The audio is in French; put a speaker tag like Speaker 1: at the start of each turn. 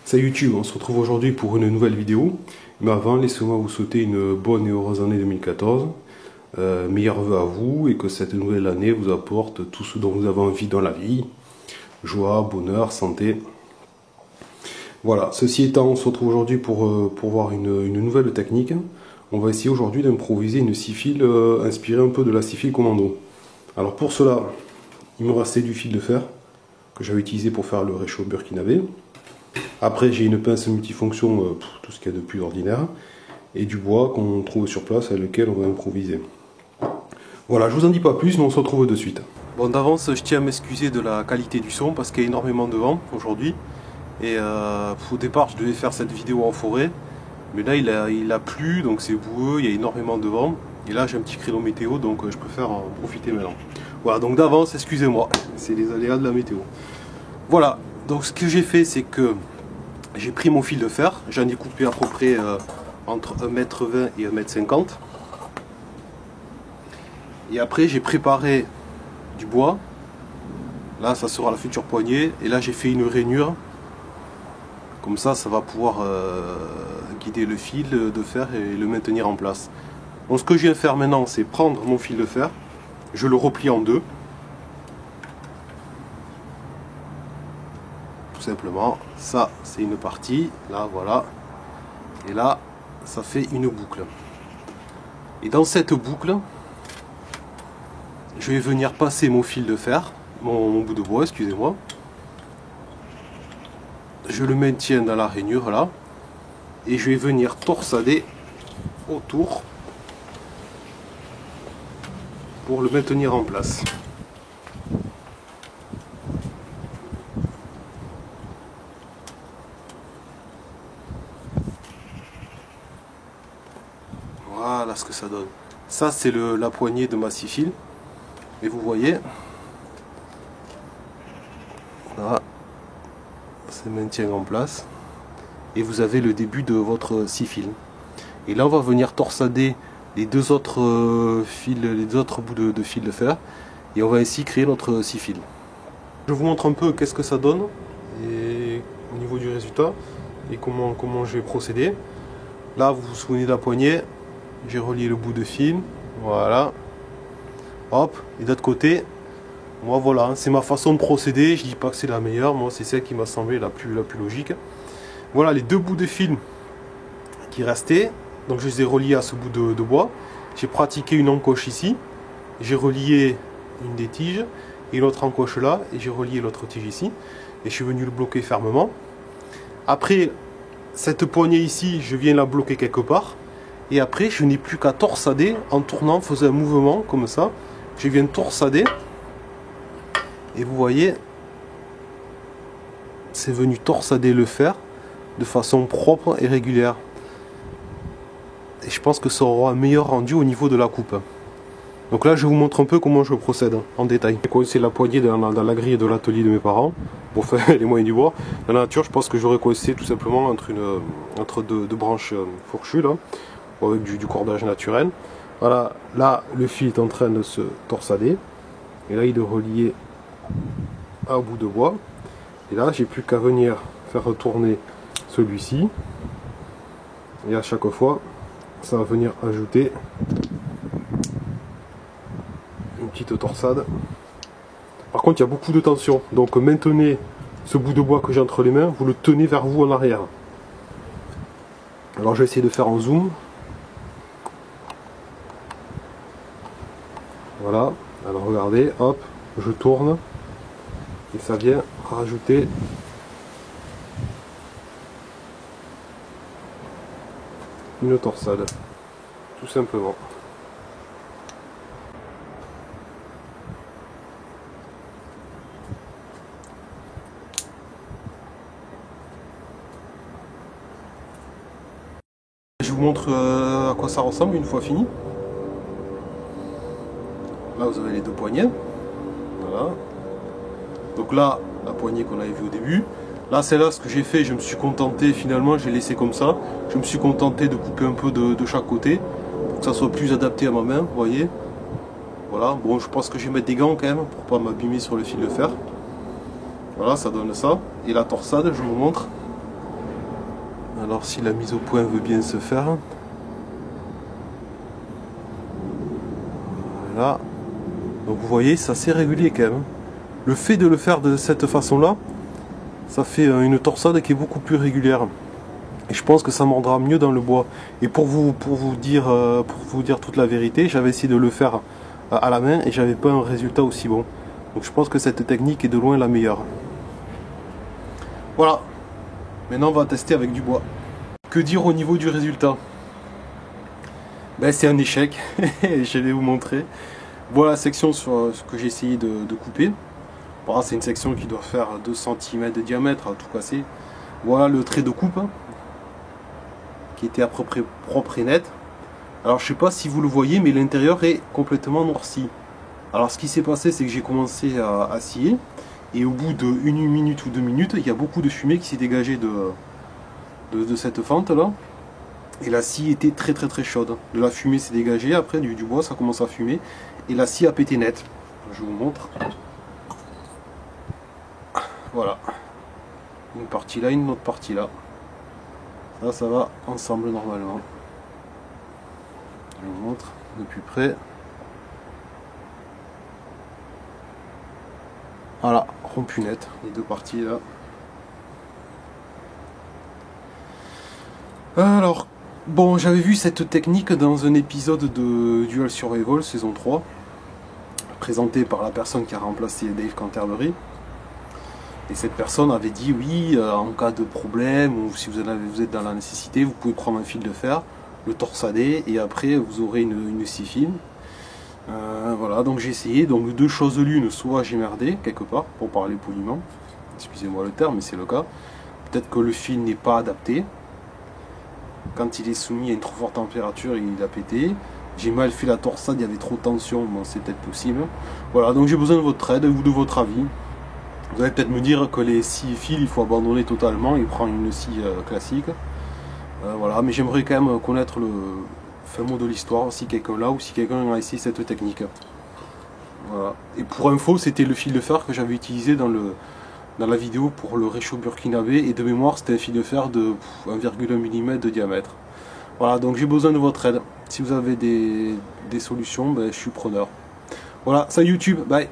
Speaker 1: Salut YouTube, on se retrouve aujourd'hui pour une nouvelle vidéo. Mais avant, laissez-moi vous souhaiter une bonne et heureuse année 2014. Meilleurs vœux à vous et que cette nouvelle année vous apporte tout ce dont vous avez envie dans la vie. Joie, bonheur, santé. Voilà, ceci étant, on se retrouve aujourd'hui pour voir une nouvelle technique. On va essayer aujourd'hui d'improviser une scie fil inspirée un peu de la scie fil commando. Alors pour cela, il me restait du fil de fer que j'avais utilisé pour faire le réchaud burkinabé. Après, j'ai une pince multifonction, tout ce qu'il y a de plus ordinaire, et du bois qu'on trouve sur place avec lequel on va improviser. Voilà, je vous en dis pas plus, mais on se retrouve de suite. Bon, d'avance, je tiens à m'excuser de la qualité du son parce qu'il y a énormément de vent aujourd'hui. Et au départ, je devais faire cette vidéo en forêt, mais là, il a plu, donc c'est boueux, il y a énormément de vent. Et là, j'ai un petit créneau météo, donc je préfère en profiter maintenant. Voilà, donc d'avance, excusez-moi, c'est les aléas de la météo. Voilà, donc ce que j'ai fait, c'est que j'ai pris mon fil de fer, j'en ai coupé à peu près entre 1,20 m et 1,50 m. Et après j'ai préparé du bois. Là ça sera la future poignée. Et là j'ai fait une rainure. Comme ça va pouvoir guider le fil de fer et le maintenir en place. Donc ce que je viens faire maintenant, c'est prendre mon fil de fer. Je le replie en deux. Simplement, ça c'est une partie, là voilà, et là ça fait une boucle. Et dans cette boucle, je vais venir passer mon fil de fer, mon bout de bois, excusez-moi. Je le maintiens dans la rainure là, et je vais venir torsader autour pour le maintenir en place. Voilà ce que ça donne. Ça c'est la poignée de ma scie fil. Et vous voyez, là, ça maintient en place. Et vous avez le début de votre scie fil. Et là on va venir torsader les deux autres fils, les deux autres bouts de fil de fer. Et on va ainsi créer notre scie fil. Je vous montre un peu qu'est-ce que ça donne et au niveau du résultat et comment je vais procéder. Là vous vous souvenez de la poignée. J'ai relié le bout de fil, voilà, hop, et d'autre côté, moi voilà, c'est ma façon de procéder, je dis pas que c'est la meilleure, moi c'est celle qui m'a semblé la plus logique. Voilà les deux bouts de fil qui restaient, donc je les ai reliés à ce bout de bois, j'ai pratiqué une encoche ici, j'ai relié une des tiges, et l'autre encoche là, et j'ai relié l'autre tige ici, et je suis venu le bloquer fermement. Après, cette poignée ici, je viens la bloquer quelque part. Et après, je n'ai plus qu'à torsader en tournant, faisant un mouvement comme ça. Je viens torsader. Et vous voyez, c'est venu torsader le fer de façon propre et régulière. Et je pense que ça aura un meilleur rendu au niveau de la coupe. Donc là, je vous montre un peu comment je procède en détail. J'ai coincé la poignée dans la grille de l'atelier de mes parents pour faire les moyens du bois. Dans la nature, je pense que j'aurais coincé tout simplement entre deux branches fourchues là. Avec du cordage naturel. Voilà, là le fil est en train de se torsader et là il est relié à bout de bois et là j'ai plus qu'à venir faire retourner celui-ci et à chaque fois ça va venir ajouter une petite torsade. Par contre il y a beaucoup de tension, donc maintenez ce bout de bois que j'ai entre les mains, vous le tenez vers vous en arrière. Alors je vais essayer de faire en zoom. Voilà, alors regardez, hop, je tourne et ça vient rajouter une torsade, tout simplement. Je vous montre à quoi ça ressemble une fois fini. Là vous avez les deux poignées, voilà. Donc là, la poignée qu'on avait vue au début. Là, celle-là, ce que j'ai fait, je me suis contenté, finalement, j'ai laissé comme ça. Je me suis contenté de couper un peu de chaque côté, pour que ça soit plus adapté à ma main, vous voyez. Voilà, bon, je pense que je vais mettre des gants quand même, pour pas m'abîmer sur le fil de fer. Voilà, ça donne ça. Et la torsade, je vous montre. Alors si la mise au point veut bien se faire. Voilà. Donc vous voyez, c'est assez régulier quand même. Le fait de le faire de cette façon-là, ça fait une torsade qui est beaucoup plus régulière. Et je pense que ça mordra mieux dans le bois. Et pour vous dire toute la vérité, j'avais essayé de le faire à la main et j'avais pas un résultat aussi bon. Donc je pense que cette technique est de loin la meilleure. Voilà. Maintenant on va tester avec du bois. Que dire au niveau du résultat? Ben, c'est un échec. Je vais vous montrer. Voilà la section sur ce que j'ai essayé de couper. Bon, c'est une section qui doit faire 2 cm de diamètre à tout casser. Voilà le trait de coupe qui était à peu près propre et net. Alors je sais pas si vous le voyez, mais l'intérieur est complètement noirci. Alors ce qui s'est passé, c'est que j'ai commencé à scier et au bout de 1 minute ou 2 minutes, il y a beaucoup de fumée qui s'est dégagée de cette fente là. Et la scie était très chaude. De la fumée s'est dégagée, après du bois ça commence à fumer et la scie a pété net. Je vous montre. Voilà. Une partie là, une autre partie là. Ça va ensemble normalement. Je vous montre de plus près. Voilà, rompu net, les deux parties là. Alors, bon, j'avais vu cette technique dans un épisode de Dual Survival saison 3, présenté par la personne qui a remplacé Dave Canterbury. Et cette personne avait dit oui, en cas de problème ou si vous êtes dans la nécessité, vous pouvez prendre un fil de fer, le torsader et après vous aurez une scie fine. Voilà, donc j'ai essayé. Donc deux choses l'une, soit j'ai merdé quelque part, pour parler poliment, excusez-moi le terme, mais c'est le cas. Peut-être que le fil n'est pas adapté. Quand il est soumis à une trop forte température, il a pété. J'ai mal fait la torsade, il y avait trop de tension, bon, c'est peut-être possible. Voilà, donc j'ai besoin de votre aide ou de votre avis. Vous allez peut-être me dire que les scies fils, il faut abandonner totalement et prendre une scie classique. Voilà, mais j'aimerais quand même connaître le fin mot de l'histoire, si quelqu'un là ou si quelqu'un a essayé cette technique. Voilà. Et pour info, c'était le fil de fer que j'avais utilisé dans la vidéo pour le réchaud burkinabé, et de mémoire c'était un fil de fer de 1,1 mm de diamètre. Voilà, donc j'ai besoin de votre aide. Si vous avez des solutions, ben, je suis preneur. Voilà, salut YouTube, bye.